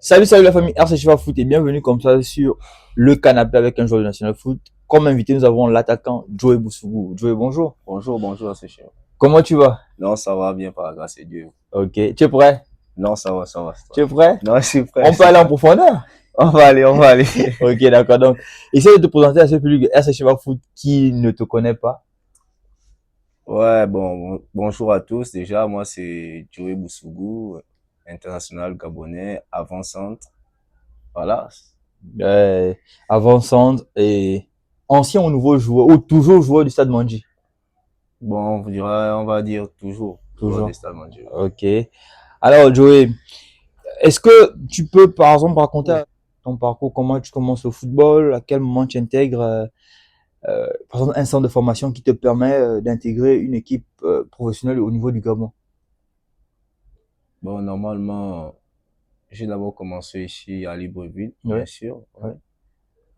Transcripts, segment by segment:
Salut la famille RC Chiva Foot et bienvenue comme ça sur le canapé avec un joueur de National Foot. Comme invité, nous avons l'attaquant Joey Boussougou. Joey, bonjour. Bonjour, c'est cher. Comment tu vas? Non, ça va bien par la grâce de Dieu. Ok, tu es prêt? Non, ça va. Tu es prêt? Non, je suis prêt. On peut aller en profondeur? On va aller. Ok, d'accord. Donc, essaye de te présenter à ce public RC Chiva Foot qui ne te connaît pas. Ouais, bonjour à tous. Déjà, moi, c'est Joey Boussougou, international gabonais, avant-centre. Voilà. Avant-centre et ancien ou nouveau joueur ou toujours joueur du Stade Mandji? Bon, on va dire toujours Toujours. des Stades Mondiaux. Ok. Alors, Joey, est-ce que tu peux, par exemple, raconter ton parcours, comment tu commences au football, à quel moment tu intègres, par exemple, un centre de formation qui te permet d'intégrer une équipe professionnelle au niveau du Gabon? Bon, normalement, j'ai d'abord commencé ici à Libreville, Ouais. bien sûr, Ouais.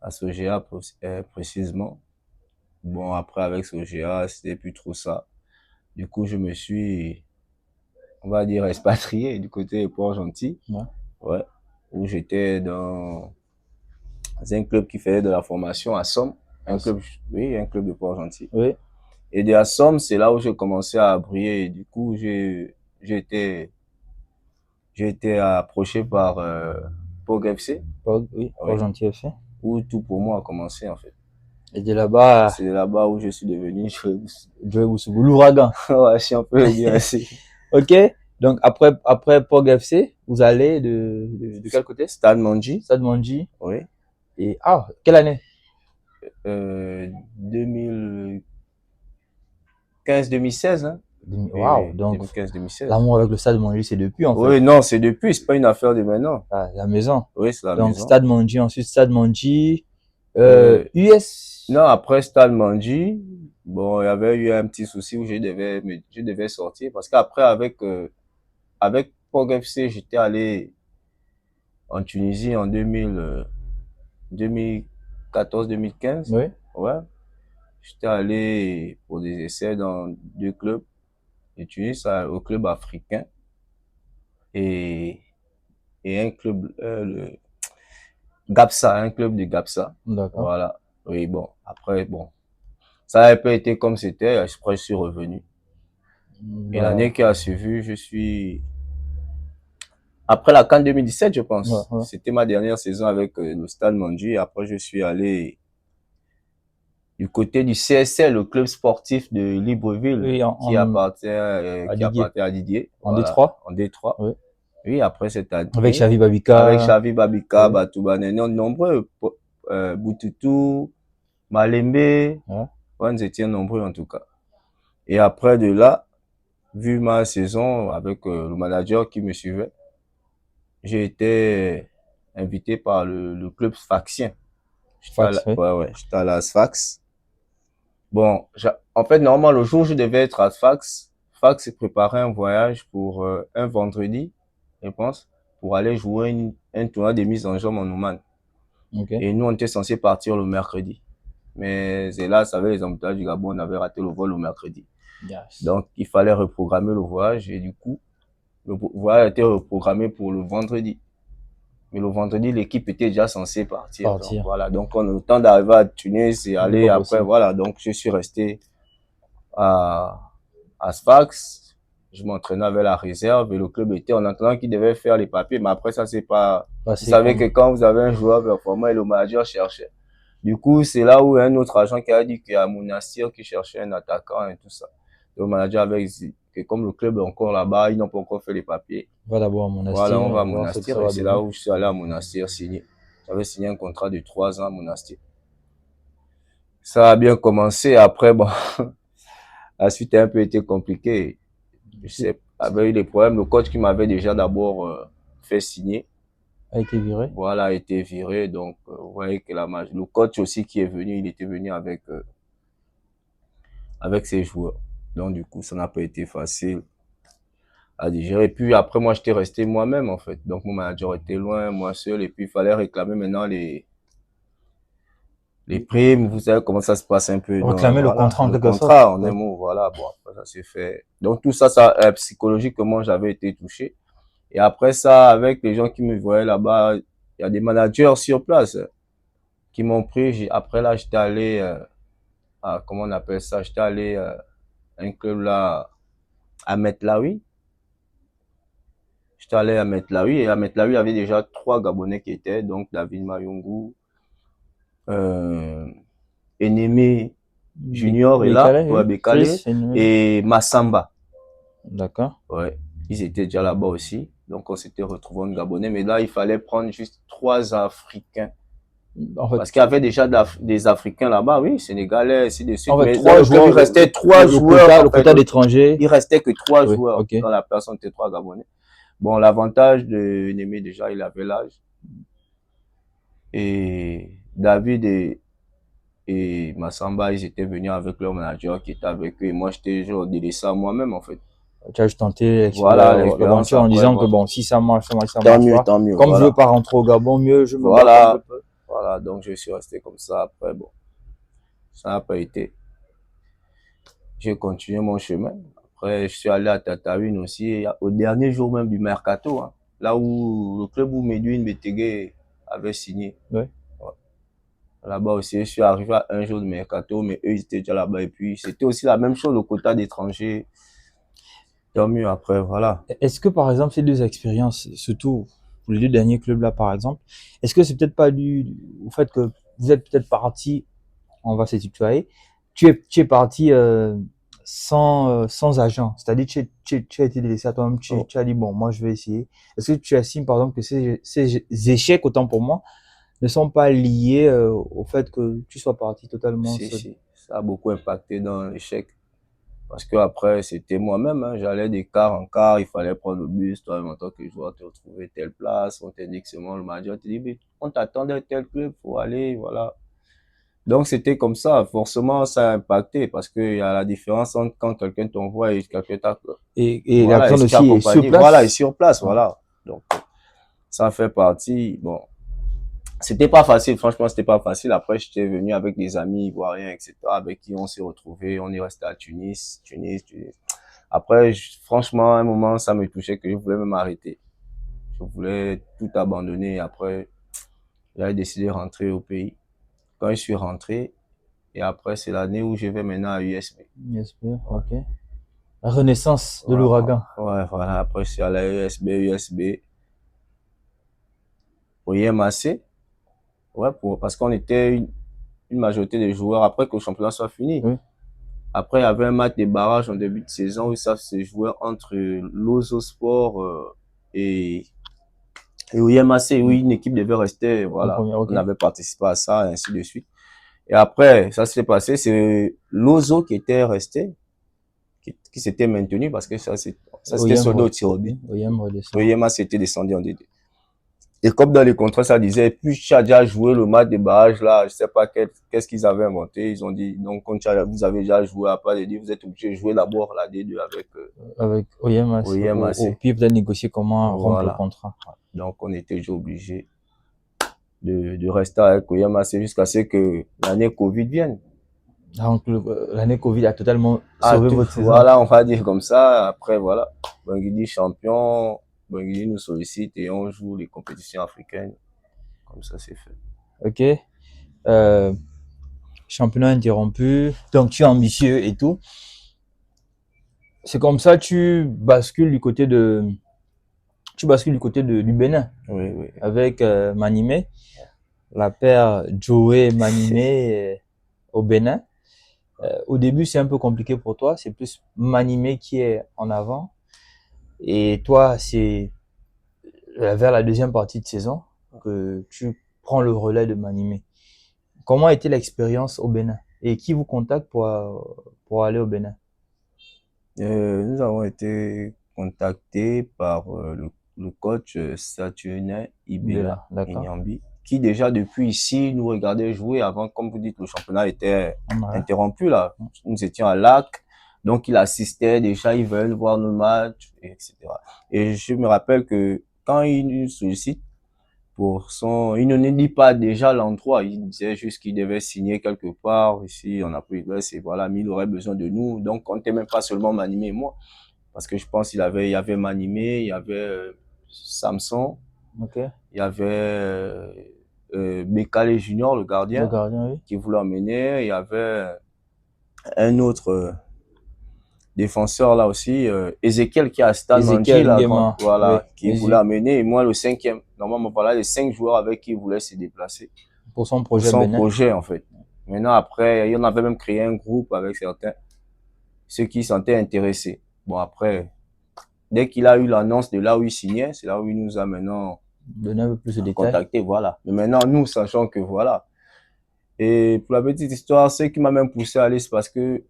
à Sogea précisément. Bon, après, avec Sogea, c'était plus trop ça. Du coup, je me suis, on va dire, expatrié du côté de Port-Gentil, Ouais. ouais, où j'étais dans un club qui faisait de la formation à Somme, un club de Port-Gentil. Oui. Et de la Somme, c'est là où j'ai commencé à briller. Et du coup, j'ai été approché par Pog FC, Oui, oui, Port-Gentil FC. où tout pour moi a commencé en fait. Et de là-bas, C'est là-bas où je suis devenu Joey Boussougou, l'ouragan. ouais, si on peut le dire ainsi. Ok. Donc, après Pog FC, vous allez de quel côté? Stade Mondji, Stade Mandji. oui. Et, quelle année? 2015-2016, hein. Waouh, Oui, donc 2015-2016. l'amour avec le Stade Mandji, c'est depuis en fait. Oui, non, c'est depuis, c'est pas une affaire de maintenant. La maison. Oui, c'est la Donc, maison. Stade Mandji, ensuite Stade Mandji, US. Non, après Stade Mandji, bon, il y avait eu un petit souci où je devais sortir parce qu'après, avec Pog FC, j'étais allé en Tunisie en 2014-2015. Oui. Ouais. J'étais allé pour des essais dans deux clubs de Tunis, au club africain et, et un club, Gapsa, un club de Gapsa. D'accord. Voilà. Oui, bon. Après, bon. Ça a un peu été comme c'était. Après, je suis revenu. Et l'année qui a suivi, après la CAN 2017, je pense. Ouais. C'était ma dernière saison avec le Stade Mondji. Après, je suis allé du côté du CSL, le club sportif de Libreville, Oui, qui appartient à Didier. En Voilà. Détroit. En Détroit. Oui. Oui, après cette année. Avec Xavi Babika. Avec Xavi Babika, Oui. Batoubanene, nombreux. Boutoutou, Malembe. Ouais. Ouais, nous étions nombreux en tout cas. Et après de là, vu ma saison avec le manager qui me suivait, j'ai été invité par le club sfaxien. Fax, oui. J'étais à la Sfax. Bon, en fait, normalement, le jour où je devais être à Sfax, Sfax préparait un voyage pour un vendredi, je pense, pour aller jouer un tournoi de mise en jambe en Oman. Okay. Et nous, on était censé partir le mercredi. Mais hélas, avec les embouteillages du Gabon, on avait raté le vol le mercredi. Yes. Donc, il fallait reprogrammer le voyage et du coup, le voyage a été reprogrammé pour le vendredi. Mais le vendredi, l'équipe était déjà censée partir. Donc, voilà. Donc, on a eu le temps d'arriver à Tunis et aller après. Possible. Voilà. Donc, je suis resté à Sfax. Je m'entraînais avec la réserve et le club était en attendant qu'il devait faire les papiers. Mais après, ça, c'est pas, vous savez que quand vous avez un joueur performant et le manager cherchait. Du coup, c'est là où un autre agent qui a dit qu'il y a Monastir qui cherchait un attaquant et tout ça. Le manager avait dit que comme le club est encore là-bas, ils n'ont pas encore fait les papiers. Va d'abord à Monastir. Voilà, on va à Monastir et c'est là où je suis allé à Monastir signer. J'avais signé un contrat de 3 ans à Monastir. Ça a bien commencé. Après, bon, la suite a un peu été compliquée. Je sais, avait eu des problèmes. Le coach qui m'avait déjà d'abord fait signer a été viré. Voilà, a été viré. Donc, vous voyez que le coach aussi qui est venu, il était venu avec ses joueurs. Donc, du coup, ça n'a pas été facile à digérer. Et puis, après, moi, j'étais resté moi-même, en fait. Donc, mon manager était loin, moi seul. Et puis, il fallait réclamer maintenant les primes. Vous savez comment ça se passe un peu. Réclamer donc, le contrat, en quelque sorte. Le contrat, en un mot, voilà. Bon, après, ça s'est fait. Donc, tout ça, psychologiquement, j'avais été touché. Et après ça, avec les gens qui me voyaient là-bas, il y a des managers sur place qui m'ont pris. Après là, j'étais allé comment on appelle ça? J'étais allé à un club là à Metlawi. J'étais allé à Metlawi et à Metlawi, il y avait déjà 3 Gabonais qui étaient, donc David Mayungu, euh, Enemé Junior est là, Bekale, ouais, oui. Bekale, Chris, Enemy. et Massamba. D'accord. Ouais, ils étaient déjà là-bas aussi. Donc on s'était retrouvés en Gabonais, mais là il fallait prendre juste 3 Africains. En fait, Parce qu'il y avait déjà des Africains là-bas, oui, Sénégalais, ainsi de suite. en fait, Mais dans trois le club, joueurs, il restait 3 joueurs. le quota d'étrangers. Il restait que 3 Oui, joueurs. ok. Dans la personne, c'était 3 Gabonais. Bon, l'avantage de Némé, déjà, il avait l'âge. Et David et Massamba, ils étaient venus avec leur manager qui était avec eux. Et moi, j'étais genre délaissé à moi-même, en fait. Tu as juste tenté Voilà, l'expérience l'aventure en après, disant que voilà. bon, si ça marche, ça marche, ça Tant marche mieux, pas. tant mieux, Comme je veux voilà. pas rentrer au Gabon, mieux je me bats comme je Voilà, peux. voilà. Donc, je suis resté comme ça. Après, bon, ça n'a pas été. J'ai continué mon chemin. Après, je suis allé à Tataouine aussi, au dernier jour même du Mercato, hein, là où le club où Medwin Betegue avait signé. Ouais. Ouais. Là-bas aussi, je suis arrivé à un jour de Mercato, mais eux, ils étaient déjà là-bas. Et puis, c'était aussi la même chose, le quota d'étrangers. Tant mieux après, voilà. Est-ce que par exemple ces deux expériences, surtout pour les deux derniers clubs là par exemple, est-ce que c'est peut-être pas dû au fait que vous êtes peut-être parti, on va se tutoyer, tu es parti sans agent, c'est-à-dire tu as été délaissé à toi-même, Oh, tu as dit bon moi je vais essayer. Est-ce que tu estimes par exemple que ces échecs autant pour moi ne sont pas liés au fait que tu sois parti totalement si, seul? si. Ça a beaucoup impacté dans l'échec. Parce que après, c'était moi-même, hein. J'allais de car en car, il fallait prendre le bus. Toi, en tant que joueur, te retrouver telle place. On t'a dit que c'est moi le manager. Tu dis, mais on t'attendait à tel club, faut aller, voilà. Donc, c'était comme ça. Forcément, ça a impacté parce qu'il y a la différence entre quand quelqu'un t'envoie et quelqu'un t'a, Et la voilà, et personne ce qui a aussi est sur accompagné. Voilà, et place. sur place, Ouais. voilà. Donc, ça fait partie. Bon, c'était pas facile, franchement, c'était pas facile. Après, j'étais venu avec des amis ivoiriens, etc., avec qui on s'est retrouvés. On est resté à Tunis. Après, franchement, à un moment, ça me touchait que je voulais même arrêter. Je voulais tout abandonner. Après, j'avais décidé de rentrer au pays. Quand je suis rentré, et après, c'est l'année où je vais maintenant à USB. Yes, bien, Ouais. ok. La renaissance de Ouais, l'ouragan. ouais, voilà. Après, je suis allé à USB, au IMAC. Ouais, parce qu'on était une majorité de joueurs après que le championnat soit fini. Oui. Après, il y avait un match de barrage en début de saison où ça se jouait entre l'Ozo Sport et au IMAC, où une équipe devait rester. En Voilà, première, ok. on avait participé à ça, et ainsi de suite. Et après, ça s'est passé, c'est l'Ozo qui était resté, qui s'était maintenu parce que ça c'était OIM, soldé au Tirobi. OIM Le redescend. IMAC était descendu en DD. Et comme dans les contrats, ça disait, puis tu as déjà joué le match de barrage là, je sais pas qu'est-ce qu'ils avaient inventé. Ils ont dit, donc, quand vous avez déjà joué à pas de dire, vous êtes obligé de jouer d'abord la D2 avec Avec OIM, au au IMAC. pire, peut-être négocier comment rompre le Voilà. contrat. Donc, on était déjà obligé de rester avec au IMAC jusqu'à ce que l'année Covid vienne. Donc, l'année Covid a totalement Ah, sauvé tout, votre saison. voilà, on va dire comme ça. Après, voilà. Bangui champion, Bangui nous sollicite et on joue les compétitions africaines. Comme ça, c'est fait. Ok. Euh, championnat interrompu. Donc, tu es ambitieux et tout. C'est comme ça, tu bascules du côté du Bénin. Oui, oui. Avec Manimé, la paire Joey Manimé au Bénin. Au début, c'est un peu compliqué pour toi. C'est plus Manimé qui est en avant. Et toi, c'est vers la deuxième partie de saison que tu prends le relais de Manimé. Comment a été l'expérience au Bénin? Et qui vous contacte pour aller au Bénin? Nous avons été contactés par le coach Saturnin Ibela D'accord. Inyambi, qui déjà depuis ici nous regardait jouer avant, comme vous dites, le championnat était interrompu là. Nous étions à Lac, donc il assistait déjà, il venait voir nos matchs, etc. Et je me rappelle que quand il nous sollicite il ne nous dit pas déjà l'endroit, il disait juste qu'il devait signer quelque part. Ici, on a pris l'Ouest et voilà, mais il aurait besoin de nous. Donc, on n'était même pas seulement Manimé et moi. Parce que je pense il y avait Manimé, il y avait Samson. Ok. Il y avait Bekale Junior, le gardien, oui. qui voulait emmener. Il y avait un autre défenseur là aussi, Ezekiel qui est à Stade Manji, voilà, oui. qui voulait amener. Et moi, le 5e. Normalement, voilà les 5 joueurs avec qui il voulait se déplacer. Pour son projet. Pour son projet, en fait. Maintenant, après, il en avait même créé un groupe avec certains, ceux qui sentaient intéressés. Bon, après, dès qu'il a eu l'annonce de là où il signait, c'est là où il nous a maintenant donné un peu plus de détails. Contacté, voilà. Mais maintenant, nous, sachant que voilà. Et pour la petite histoire, ce qui m'a même poussé à aller, c'est parce que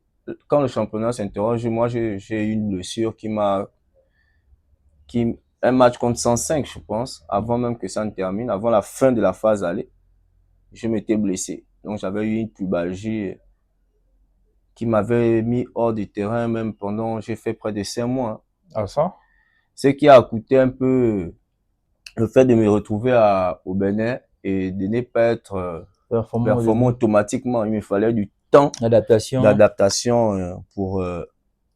quand le championnat s'interroge, moi, j'ai eu une blessure un match contre 105, je pense, avant même que ça ne termine, avant la fin de la phase aller, je m'étais blessé. Donc, j'avais eu une pubalgie qui m'avait mis hors du terrain, même pendant, j'ai fait près de 5 mois. Ah, ça? Ce qui a coûté un peu le fait de me retrouver au Bénin et de ne pas être performant automatiquement. Il me fallait du temps d'adaptation pour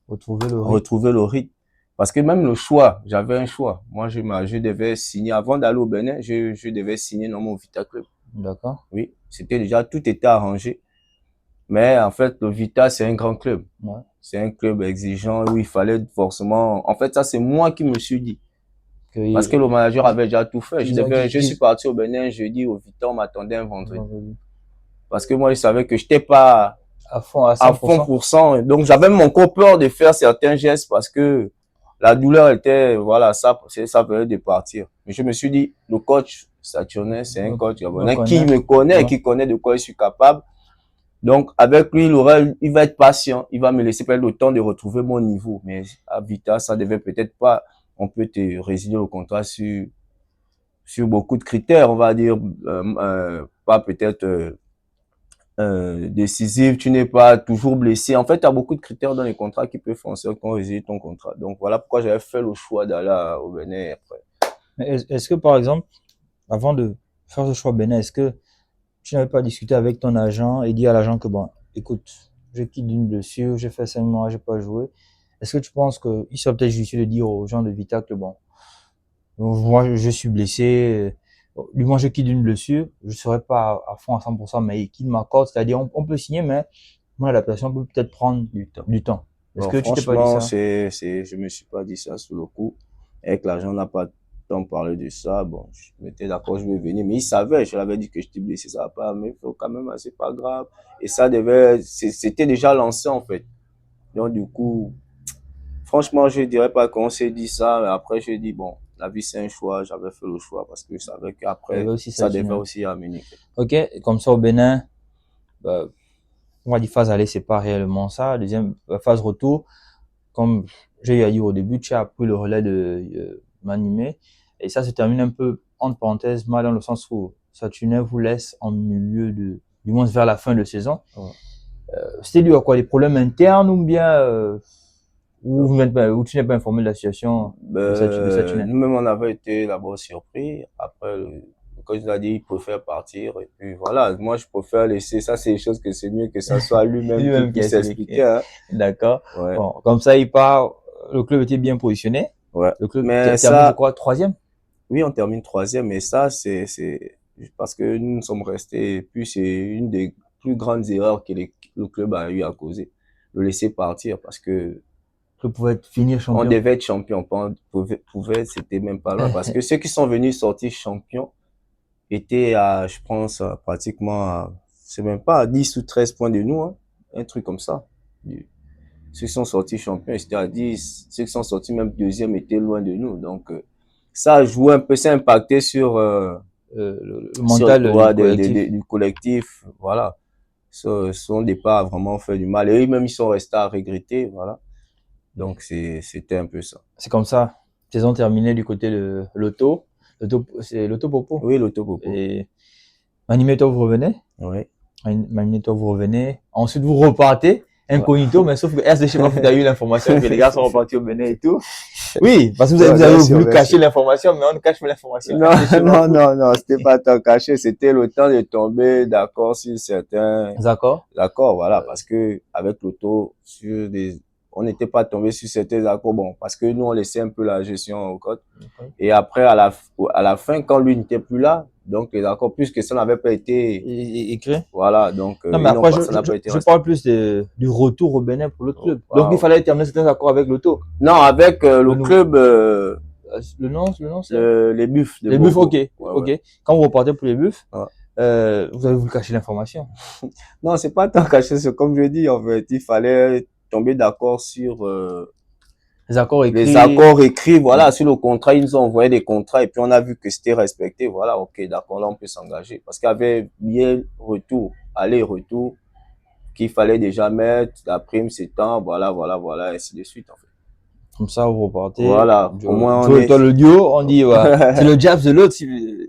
retrouver le rythme. Parce que même le choix, j'avais un choix. Moi, je devais signer, avant d'aller au Bénin, je devais signer dans mon Vita Club. D'accord. Oui, c'était déjà, tout était arrangé. Mais en fait, le Vita, c'est un grand club. Ouais. C'est un club exigeant où il fallait forcément... En fait, ça, c'est moi qui me suis dit. Parce que le manager avait déjà tout fait. Je suis parti au Bénin jeudi, au Vita, on m'attendait un vendredi. Parce que moi, je savais que je n'étais pas à fond pour cent. Donc, j'avais même encore peur de faire certains gestes parce que la douleur était, voilà, ça venait de partir. Mais je me suis dit, le coach Saturnin, c'est un coach gabonais qui me connaît, qui connaît de quoi je suis capable. Donc, avec lui, il va être patient. Il va me laisser peut-être le temps de retrouver mon niveau. Mais à Vita, ça devait peut-être pas. On peut te résilier le contrat sur beaucoup de critères, on va dire, pas peut-être décisif, tu n'es pas toujours blessé. En fait, tu as beaucoup de critères dans les contrats qui peuvent faire en sorte qu'on résilie ton contrat. Donc, voilà pourquoi j'avais fait le choix d'aller au Bénin après. Est-ce que, par exemple, avant de faire ce choix au Bénin, est-ce que tu n'avais pas discuté avec ton agent et dit à l'agent que, bon, écoute, je quitte d'une blessure, j'ai fait 5 mois, j'ai pas joué. Est-ce que tu penses qu'il serait peut-être judicieux de dire aux gens de Vita que, bon, moi, je suis blessé, lui, moi, je quitte d'une blessure, je serai pas à fond à 100%, mais qu'il m'accorde, c'est-à-dire, on peut signer, mais mon adaptation peut peut-être prendre du temps. Est-ce que tu t'es pas dit ça? Je me suis pas dit ça sur le coup. Et que l'agent n'a pas tant parlé de ça. Bon, je m'étais d'accord, je vais venir. Mais il savait, je l'avais dit que j'étais blessé, ça va pas, mais il faut quand même, c'est pas grave. Et ça c'était déjà lancé, en fait. Donc, du coup, franchement, je dirais pas qu'on s'est dit ça, mais après, j'ai dit, bon, la vie, c'est un choix. J'avais fait le choix parce que je savais qu'après, ça devait aussi amener. Ok, comme ça, au Bénin, on va dire phase aller, c'est pas réellement ça. Deuxième phase retour, comme j'ai eu à dire au début, tu as pris le relais de m'animer. Et ça se termine un peu, entre parenthèses, mal dans le sens où Saturnin vous laisse en milieu du moins vers la fin de saison. Ouais. C'était dû à quoi? Des problèmes internes ou bien ou tu n'es pas informé de la situation de Saturnin? Nous-mêmes, on avait été d'abord surpris. Après, le coach nous a dit qu'il préfère partir. Et puis voilà, moi, je préfère laisser. Ça, c'est des choses que c'est mieux que ça soit lui-même qui puisse s'expliquer. Hein. D'accord. Ouais. Bon, comme ça, il part. Le club était bien positionné. Ouais. Le club termine, je crois, 3e. Oui, on termine 3e. Mais ça, c'est parce que nous sommes restés. Et puis, c'est une des plus grandes erreurs que le club a eu à causer. Le laisser partir parce que pouvait finir champion. On devait être champion. C'était même pas loin. Parce que ceux qui sont venus sortir champions étaient à, je pense, pratiquement, c'est même pas à 10 ou 13 points de nous, hein. Un truc comme ça. Ceux qui sont sortis champions, c'était à 10. Ceux qui sont sortis même 2e étaient loin de nous. Donc, ça a joué un peu, ça a impacté sur le mental du collectif. Voilà. Son départ a vraiment fait du mal. Et eux-mêmes, ils sont restés à regretter. Voilà. Donc, c'était un peu ça. C'est comme ça. Saison terminée du côté de l'auto. C'est l'auto Popo. Oui, l'auto Popo. Et Manimeto, vous revenez. Oui. Manimeto, vous revenez. Ensuite, vous repartez. Incognito, mais sauf que SDC Mafut a eu l'information que les gars sont repartis au Bénin et tout. Oui, parce que vous avez voulu cacher l'information, mais on ne cache pas l'information. Non, c'était pas tant caché. C'était le temps de tomber d'accord sur certains. D'accord. D'accord, voilà. Parce que, avec l'auto, on n'était pas tombé sur certains accords. Bon, parce que nous, on laissait un peu la gestion au code. Et après, à la fin, quand lui n'était plus là, donc les accords, puisque ça n'avait pas été écrit. Voilà, donc non, mais après, ça n'a pas été je parle plus du retour au Bénin pour le club. Wow. Donc, il fallait terminer certains accords avec l'auto. Non, avec le club. Le nom, c'est les Buffs. Les Buffs, ok. Ok. Quand vous repartez pour les Buffs, vous allez vous cacher l'information. Non, c'est pas tant caché, c'est comme je dis, en fait, il fallait tomber d'accord sur les accords écrits. Les accords écrits, voilà, sur le contrat, ils nous ont envoyé des contrats et puis on a vu que c'était respecté. Voilà, ok, d'accord, là on peut s'engager. Parce qu'il y avait bien retour, aller-retour, qu'il fallait déjà mettre, la prime c'est temps, voilà, ainsi de suite, en fait. Comme ça, vous repartez. Voilà, au moins on est... toi, le duo, on dit, ouais, c'est le jab de l'autre.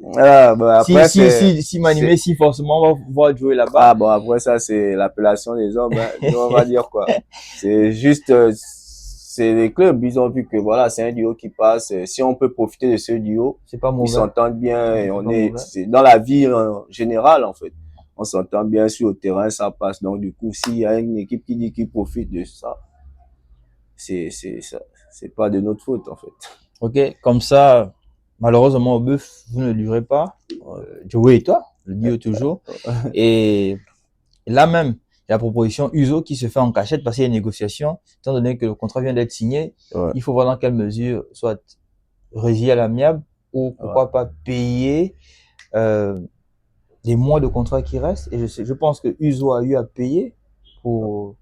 Voilà, bah après, si m'animer, si forcément, on va voir jouer là-bas. Ah bon, après ça, c'est l'appellation des hommes, hein. On va dire quoi. C'est juste, c'est les clubs, ils ont vu que voilà, c'est un duo qui passe. Si on peut profiter de ce duo, c'est pas mauvais. Ils s'entendent bien et c'est dans la vie générale, en fait. On s'entend bien sur le terrain, ça passe. Donc, du coup, s'il y a une équipe qui dit qu'il profite de ça, c'est pas de notre faute, en fait. Ok, comme ça, malheureusement, au Buff, vous ne durez pas. Joey et toi, le duo toujours. Et là même, il y a la proposition USO qui se fait en cachette parce qu'il y a une négociation. Étant donné que le contrat vient d'être signé, il faut voir dans quelle mesure, soit résilié à l'amiable ou pourquoi pas payer les mois de contrat qui restent. Et je pense que USO a eu à payer pour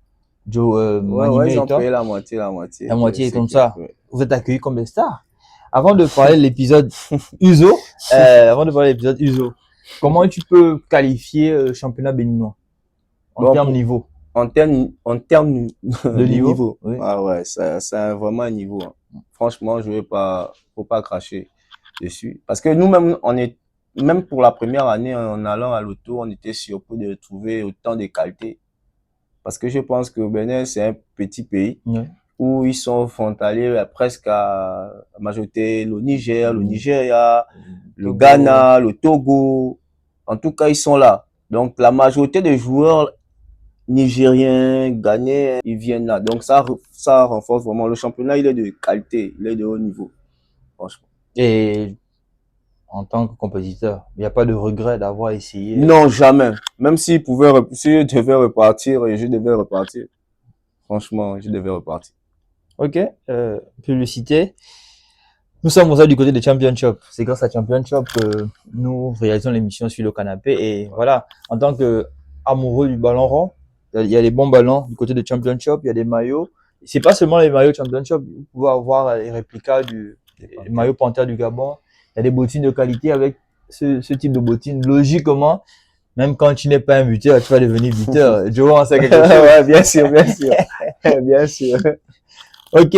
Joe ouais, ils ont payé la moitié. La moitié, comme ça. Vous êtes accueillis comme des stars. Avant de parler de l'épisode USO, comment tu peux qualifier le championnat béninois en termes niveau? En termes de niveau. Oui. Ah ouais, c'est vraiment un niveau. Hein. Franchement, faut pas cracher dessus. Parce que nous-mêmes, même pour la première année, en allant à l'auto, on était surpris de trouver autant de qualité. Parce que je pense que Bénin, c'est un petit pays où ils sont frontaliers presque à la majorité, le Niger, le Nigeria, le Ghana, le Togo. En tout cas, ils sont là. Donc, la majorité des joueurs nigériens, ghanéens, ils viennent là. Donc, ça renforce vraiment. Le championnat, il est de qualité, il est de haut niveau. Franchement. Et en tant que compétiteur, il n'y a pas de regret d'avoir essayé? Non, jamais. Même si je devais repartir, je devais repartir. Franchement, je devais repartir. Ok, publicité. Nous sommes aussi du côté de Championship. C'est grâce à Championship que nous réalisons l'émission sur le canapé. Et voilà, en tant que amoureux du ballon rond, il y a des bons ballons du côté de Championship, il y a des maillots. C'est pas seulement les maillots Championship, vous pouvez avoir les réplicas du maillot Panthère du Gabon. Il y a des bottines de qualité avec ce type de bottines. Logiquement, même quand tu n'es pas un buteur, tu vas devenir buteur. Joe, on sait quelque chose. Ouais, bien sûr. Bien sûr. Ok,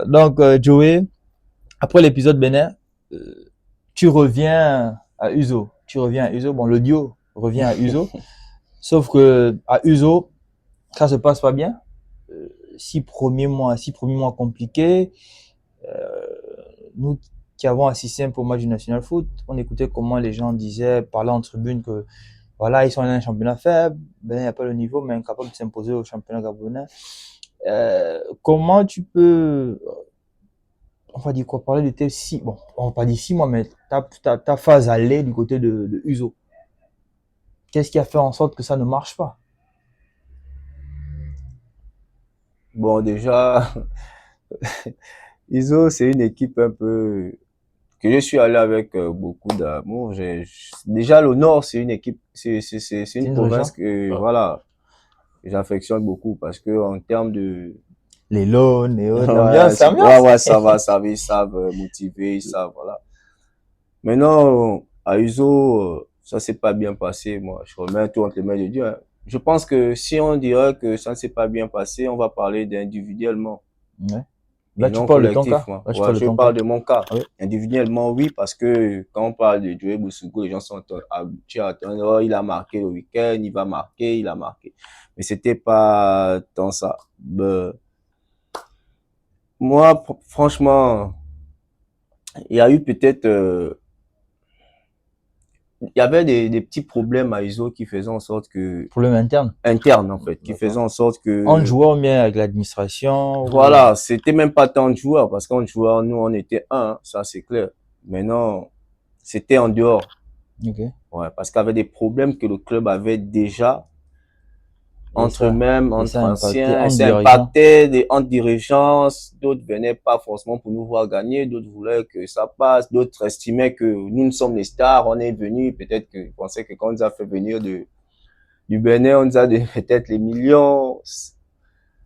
donc Joey, après l'épisode Bénin, tu reviens à Uzo. Bon, le duo revient à Uzo. Sauf que à Uzo, ça se passe pas bien. 6 premiers mois compliqués. Nous qui avons assisté un peu au match du National Foot, on écoutait comment les gens parlaient en tribune que voilà, ils sont dans un championnat faible, Bénin n'a pas le niveau, mais incapable de s'imposer au championnat gabonais. Comment tu peux, on va dire quoi, parler de tes 6, bon, on va pas dire 6 mois, mais ta phase aller du côté de Uzo. Qu'est-ce qui a fait en sorte que ça ne marche pas? Bon, déjà, Uzo, c'est une équipe un peu que je suis allé avec beaucoup d'amour. Déjà, le Nord, c'est une équipe, c'est une province que, voilà, j'affectionne beaucoup parce que en termes de les loans et autres, ils savent motiver, ils savent, voilà. Maintenant, à Uzo, ça s'est pas bien passé. Moi, je remets tout entre les mains de Dieu. Hein. Je pense que si on dirait que ça ne s'est pas bien passé, on va parler d'individuellement. Ouais. Là, tu parles de ton cas. Je parle de mon cas. Oui. Individuellement, oui, parce que quand on parle de Joey Boussoukou, les gens sont habitués à attendre, oh, il a marqué le week-end, il va marquer, il a marqué. Mais c'était pas tant ça. Moi, franchement, il y a eu peut-être y avait des petits problèmes à ISO qui faisaient en sorte que... Problème interne? Interne, en fait, qui faisaient en sorte que... En joueur, bien avec l'administration? Voilà, c'était même pas tant de joueurs, parce qu'en joueur, nous, on était un, ça c'est clair. Maintenant, c'était en dehors. Okay. Ouais, parce qu'il y avait des problèmes que le club avait déjà entre eux-mêmes, entre anciens, et ça impactait entre dirigeants, d'autres venaient pas forcément pour nous voir gagner, d'autres voulaient que ça passe, d'autres estimaient que nous sommes les stars, on est venus, peut-être qu'ils pensaient que quand on nous a fait venir du Bénin, on nous a donné peut-être les millions.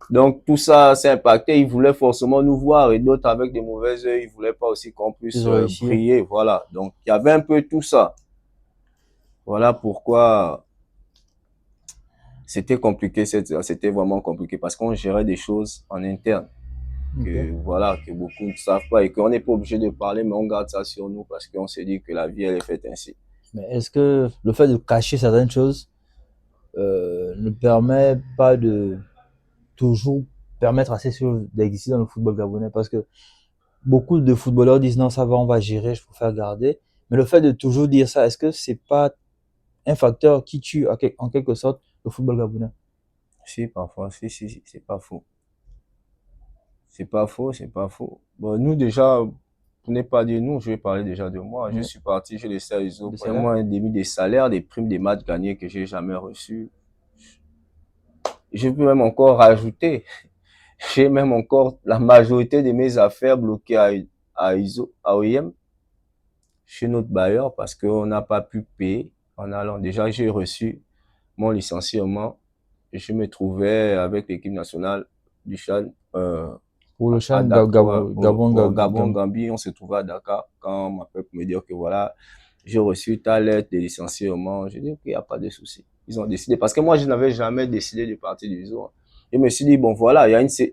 Donc tout ça s'est impacté, ils voulaient forcément nous voir, et d'autres avec des mauvais yeux, ils voulaient pas aussi qu'on puisse briller, voilà. Donc il y avait un peu tout ça. Voilà pourquoi c'était compliqué, c'était vraiment compliqué parce qu'on gérait des choses en interne que voilà, que beaucoup ne savent pas et qu'on n'est pas obligé de parler, mais on garde ça sur nous parce qu'on se dit que la vie elle est faite ainsi. Mais est-ce que le fait de cacher certaines choses ne permet pas de toujours permettre à ces choses d'exister dans le football gabonais? Parce que beaucoup de footballeurs disent non, ça va, on va gérer, je préfère garder. Mais le fait de toujours dire ça, est-ce que c'est pas un facteur qui tue en quelque sorte le football gabonais? Si, parfois, si, c'est pas faux. C'est pas faux, c'est pas faux. Bon, nous déjà, pour ne pas dire nous, je vais parler déjà de moi. Je suis parti chez les CISO, vraiment un demi des salaires, des primes, des matchs gagnés que j'ai jamais reçus. Je peux même encore rajouter, j'ai même encore la majorité de mes affaires bloquées à ISO, à OIM, chez notre bailleur parce qu'on n'a pas pu payer en allant. Déjà, j'ai reçu mon licenciement et je me trouvais avec l'équipe nationale du Chan. Pour le Chan Gabon-Gambie, on se trouvait à Dakar quand on m'appelle pour me dire que voilà, j'ai reçu ta lettre de licenciement. J'ai dit, ok, il n'y a pas de souci. Ils ont décidé, parce que moi, je n'avais jamais décidé de partir du ISO. Je me suis dit, bon, voilà, c'est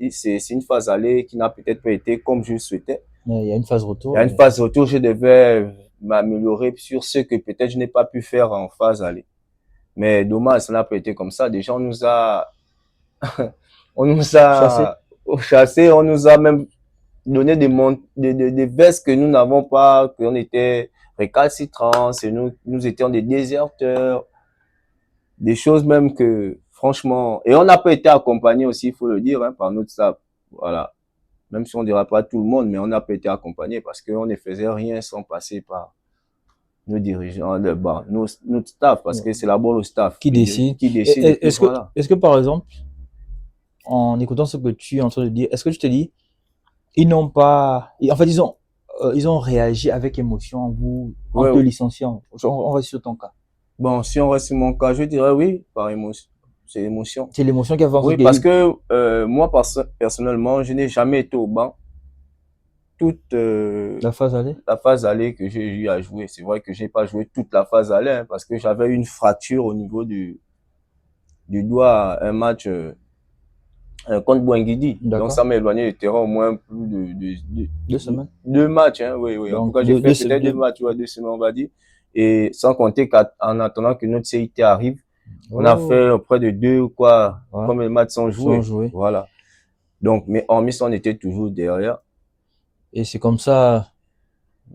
une phase aller qui n'a peut-être pas été comme je le souhaitais. Il y a une phase retour. Il y a une phase retour, je devais m'améliorer sur ce que peut-être je n'ai pas pu faire en phase aller. Mais dommage, ça n'a pas été comme ça. Déjà, on nous a chassé, on nous a même donné des vestes que nous n'avons pas, qu'on était récalcitrants, nous étions des déserteurs, des choses même que, franchement, et on n'a pas été accompagné aussi, il faut le dire, hein, par notre staff. Voilà. Même si on ne dira pas tout le monde, mais on n'a pas été accompagné parce qu'on ne faisait rien sans passer par nos dirigeants, notre staff, parce que c'est d'abord le staff qui décide. Est-ce que, par exemple, en écoutant ce que tu es en train de dire, est-ce que tu te dis, ils n'ont pas, en fait, ils ont réagi avec émotion en te licenciant. On reste sur ton cas. Bon, si on reste sur mon cas, je dirais oui, par émotion. C'est l'émotion. C'est l'émotion qui a fait oui, parce que moi, personnellement, je n'ai jamais été au banc toute la phase aller que j'ai eu à jouer. C'est vrai que j'ai pas joué toute la phase aller hein, parce que j'avais une fracture au niveau du doigt à un match contre Boinguidi. Donc ça m'a éloigné du terrain au moins plus de 2 semaines. 2 matchs, hein, oui. Donc, en tout cas, j'ai fait peut-être 2 matchs, 2 semaines, on va dire. Et sans compter qu'en attendant que notre CIT arrive, on a fait près de 2 ou quoi, comme les matchs sont joués. Voilà. Donc, mais hormis ça, on était toujours derrière. Et c'est comme ça.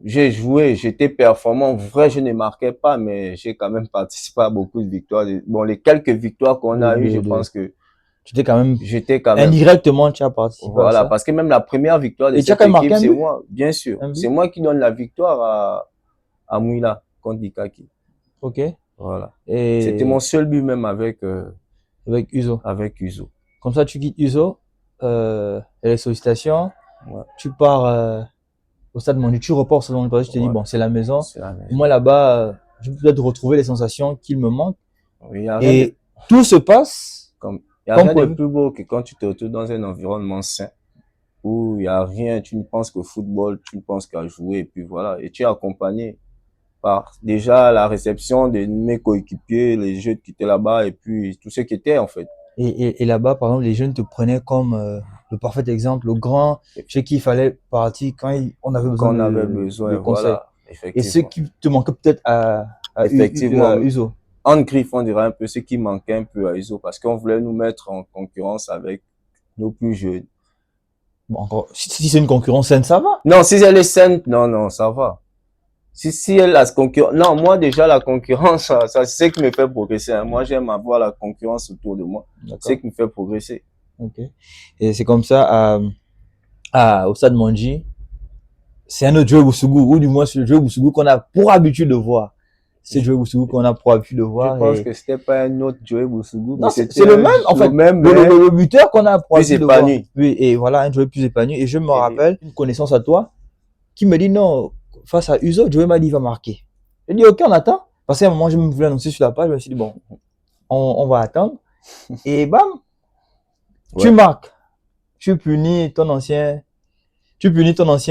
J'ai joué, j'étais performant. Vrai, je ne marquais pas, mais j'ai quand même participé à beaucoup de victoires. Bon, les quelques victoires qu'on a eues, je pense que j'étais quand même indirectement, tu as participé. Voilà, parce que même la première victoire de cette équipe, c'est moi, bien sûr. C'est moi qui donne la victoire à Mouila contre Dikaki. Ok. Voilà. Et c'était mon seul but même avec Uzo. Avec Uzo. Comme ça, tu quittes Uzo, et les sollicitations, tu pars au stade Mondi, tu repars au stade Mondi, parce que tu te dis, bon, c'est la maison. Moi, là-bas, je peux peut-être retrouver les sensations qu'il me manquent. Oui, et tout se passe comme il n'y a rien de plus beau que quand tu te retrouves dans un environnement sain, où il n'y a rien, tu ne penses qu'au football, tu ne penses qu'à jouer, et puis voilà. Et tu es accompagné par déjà la réception de mes coéquipiers, les jeunes qui étaient là-bas, et puis tous ceux qui étaient en fait. Et là-bas, par exemple, les jeunes te prenaient comme le parfait exemple, le grand chez qui il fallait partir quand on avait besoin de conseils. Voilà. Et ce qui te manquait peut-être à Uzo. En griffe, on dirait un peu ce qui manquait un peu à ISO parce qu'on voulait nous mettre en concurrence avec nos plus jeunes. Bon, encore, si c'est une concurrence saine, ça va. Non, si elle est saine, non, ça va. Si elle, la concurrence, non, moi, déjà, la concurrence, ça c'est ce qui me fait progresser, hein. Moi, j'aime avoir la concurrence autour de moi. C'est ce qui me fait progresser. Ok. Et c'est comme ça, au Stade Mandji, c'est un autre Joey Bousougou, ou du moins c'est le Joey Bousougou qu'on a pour habitude de voir. C'est Joey Bousougou qu'on a pour habitude de voir. Je pense que c'était pas un autre Joey Bousougou. Non, c'est le même, en fait. Le buteur qu'on a pour habitude de voir. Oui, et voilà, un Joey plus épanoui. Et je me rappelle, une connaissance à toi, qui me dit non, face à Uzo, Joey m'a dit il va marquer. Je dis ok, on attend. Parce qu'à un moment, je me voulais annoncer sur la page, je me suis dit bon, on va attendre. Et bam, tu marques. Tu punis ton ancien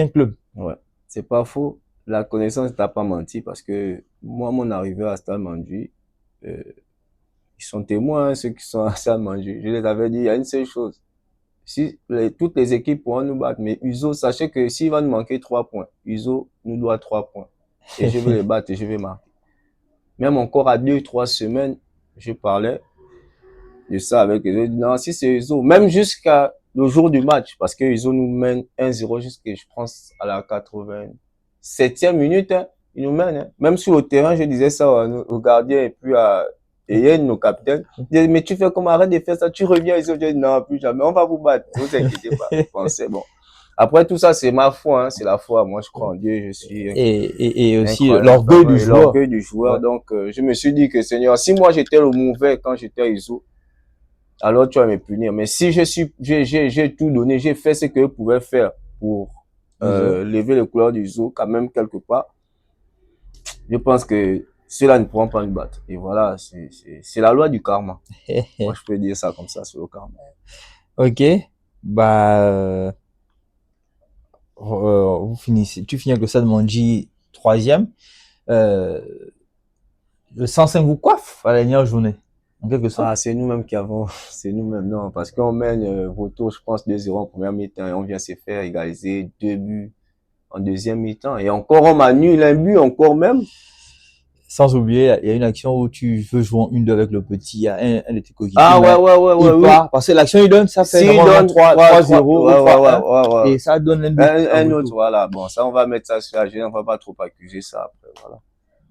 club. Ouais, c'est pas faux. La connaissance t'a pas menti parce que moi, mon arrivée à Stade Mandji, ils sont témoins, ceux qui sont à Stade Mandji. Je les avais dit, il y a une seule chose. Si toutes les équipes pourront nous battre, mais Uzo, sachez que s'il va nous manquer 3 points, Uzo nous doit 3 points. Et je vais les battre et je vais marquer. Même encore à 2-3 semaines, je parlais de ça avec eux. Non, si c'est Uzo, même jusqu'à le jour du match, parce que Uzo nous mène 1-0 jusqu'à, je pense, à la 87e minute, hein, il nous mène. Hein. Même sur le terrain, je disais ça au gardien et puis à Yen, nos capitaines. Mais tu fais comment, arrête de faire ça, tu reviens Uzo. Je dis non, plus jamais, on va vous battre, ne vous inquiétez pas. Je pensais, bon. Après tout ça, c'est ma foi, hein, c'est la foi. Moi, je crois en Dieu, je suis. Et aussi l'orgueil du joueur. L'orgueil du joueur. Ouais. Donc, je me suis dit que Seigneur, si moi j'étais le mauvais quand j'étais à Uzo, alors tu vas me punir. Mais si j'ai tout donné, j'ai fait ce que je pouvais faire pour lever les couleurs du zoo, quand même quelque part, je pense que ceux-là ne pourront pas nous battre. Et voilà, c'est la loi du karma. Moi, je peux dire ça comme ça, c'est le karma. Ok, bah tu finis avec le Stade Mandji 3e. Le 105 vous coiffe à la dernière journée. En quelque sorte. Ah, c'est nous-mêmes qui avons, c'est nous-mêmes, non, parce qu'on mène Voto, je pense, 2-0 en première mi-temps et on vient se faire égaliser 2 buts en deuxième mi-temps. Et encore, on m'annule un but, encore même. Sans oublier, il y a une action où tu veux jouer en 1-2 avec le petit, il y a un de tes coéquipiers. Ah, ouais, il part, parce que l'action, il donne, ça fait si 3-0, et ça donne un but. Un autre, voilà. Bon, ça, on va mettre ça sur la gêne, on va pas trop accuser ça après, voilà.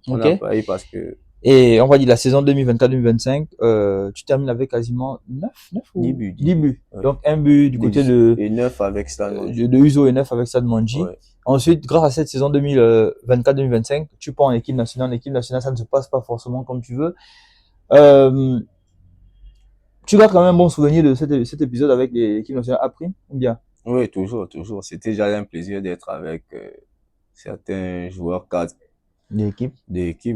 On a pas eu parce que. Et on va dire la saison 2024-2025, tu termines avec quasiment 9 ou 10 buts. 10 buts. Oui. Donc un but du côté de. Et 9 avec Stade Mandji. De Uzo et 9 avec Stade Mandji. Ouais. Ensuite, grâce à cette saison 2024-2025, tu pars en équipe nationale. En équipe nationale, ça ne se passe pas forcément comme tu veux. Tu gardes quand même un bon souvenir de cet épisode avec l'équipe nationale après, ou bien? Oui, toujours. C'était déjà un plaisir d'être avec certains joueurs cadres. D'équipe,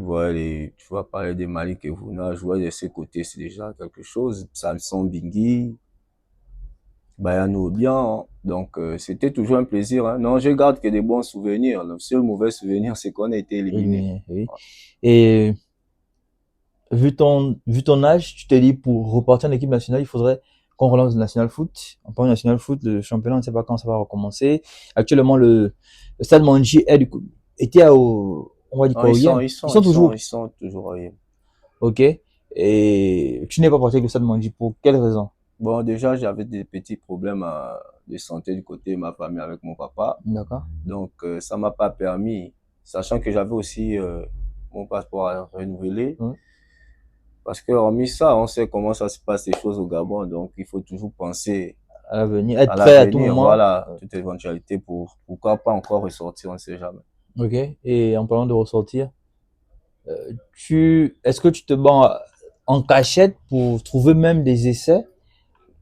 ouais, tu vas parler de Malik Evouna, jouer de ce côté, c'est déjà quelque chose. Samson Bingui, Bayano bien, donc c'était toujours un plaisir. Hein. Non, je garde que des bons souvenirs. Le seul mauvais souvenir, c'est qu'on a été éliminé. Oui. Et vu ton âge, tu t'es dit pour repartir en équipe nationale, il faudrait qu'on relance le National Foot. En parlant National Foot, le championnat, on ne sait pas quand ça va recommencer. Actuellement, le Stade Mandji était on va dire quoi, ils sont toujours. Ok. Et tu n'es pas parti avec le Stade Mandji pour quelle raison? Bon, déjà, j'avais des petits problèmes de santé du côté de ma famille avec mon papa. D'accord. Donc, ça m'a pas permis, sachant que j'avais aussi mon passeport à renouveler. Parce que hormis ça, on sait comment ça se passe les choses au Gabon. Donc, il faut toujours penser à l'avenir, être prêt à tout moment. Voilà, toute éventualité pourquoi pas encore ressortir, on ne sait jamais. Ok. Et en parlant de ressortir, est-ce que tu te bats en cachette pour trouver même des essais,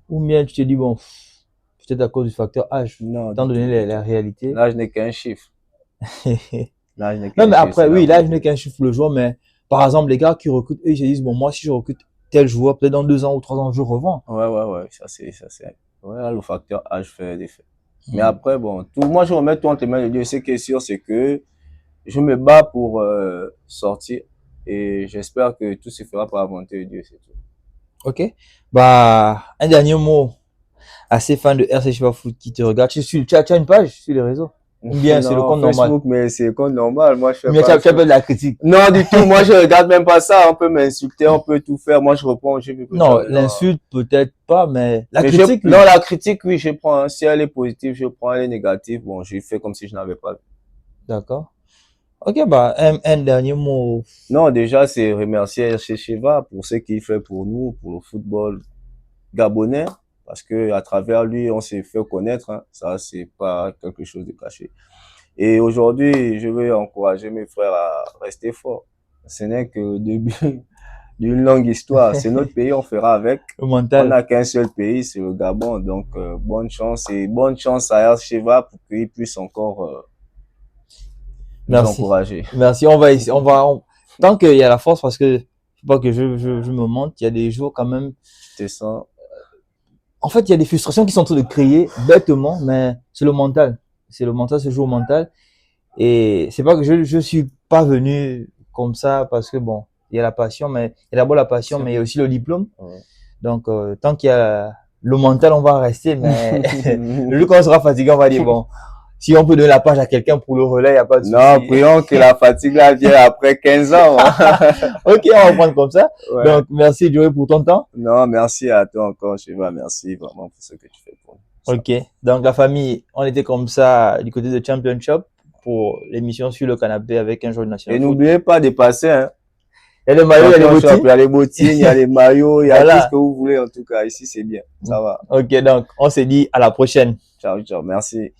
ou bien tu te dis bon, peut-être à cause du facteur âge, non, étant donné la réalité. L'âge n'est qu'un chiffre. Non, mais après, oui, l'âge n'est qu'un chiffre le joueur, mais par exemple, les gars qui recrutent, eux, ils se disent bon, moi, si je recrute tel joueur, peut-être dans 2 ans ou 3 ans, je revends. Ouais, ça c'est. Ouais, le facteur âge fait l'effet. Mais après, bon, moi, je remets tout entre les mains de Dieu. Ce qui est sûr, c'est que je me bats pour sortir et j'espère que tout se fera par la volonté de Dieu, c'est tout. Ok. Bah, un dernier mot à ces fans de RC Chiba Foot qui te regardent. Tu as une page sur les réseaux? Ou bien c'est le compte Facebook, normal? Mais c'est le compte normal. Moi, je fais mais tu as de la critique? Non, du tout. Moi, je regarde même pas ça. On peut m'insulter, on peut tout faire. Moi, je reprends. Non, l'insulte peut-être pas, mais la critique. Non, la critique, oui, je prends. Si elle est positive, je prends. Elle est négative, bon, je fais comme si je n'avais pas vu. D'accord. Ok, bah, un dernier mot. Non, déjà, c'est remercier chez Sheva pour ce qu'il fait pour nous, pour le football gabonais, parce que à travers lui, on s'est fait connaître, hein. Ça, c'est pas quelque chose de caché. Et aujourd'hui, je veux encourager mes frères à rester forts. Ce n'est que le début d'une longue histoire. C'est notre pays, on fera avec. Le On mental. n'a qu'un seul pays, c'est le Gabon. Donc, bonne chance et bonne chance à Sheva pour qu'il puisse encore nous Merci. encourager. Merci. On va essayer, tant qu'il y a la force, parce que, faut pas que je me monte, il y a des jours quand même. C'est ça. En fait, il y a des frustrations qui sont en train de créer bêtement, mais c'est le mental. C'est le mental, ce joue au mental. Et c'est pas que je suis pas venu comme ça parce que bon, il y a la passion, mais il y a d'abord la passion, mais il y a aussi le diplôme. Ouais. Donc, tant qu'il y a le mental, on va rester, mais le jour qu'on sera fatigué, on va dire bon, si on peut donner la page à quelqu'un pour le relais, il n'y a pas de souci. Non, prions que la fatigue là vienne après 15 ans. Ok, on va prendre comme ça. Ouais. Donc, merci Joey pour ton temps. Non, merci à toi encore, Sheva. Merci vraiment pour ce que tu fais pour nous. Ok, donc la famille, on était comme ça du côté de Championship pour l'émission sur le canapé avec un joueur national. Et n'oubliez pas de passer, hein. Il y a les maillots, il y a les bottines. Il y a les bottines, il y a les maillots, il y a tout ce que vous voulez en tout cas. Ici, c'est bien. Ça va. Ok, donc on se dit à la prochaine. Ciao, ciao. Merci.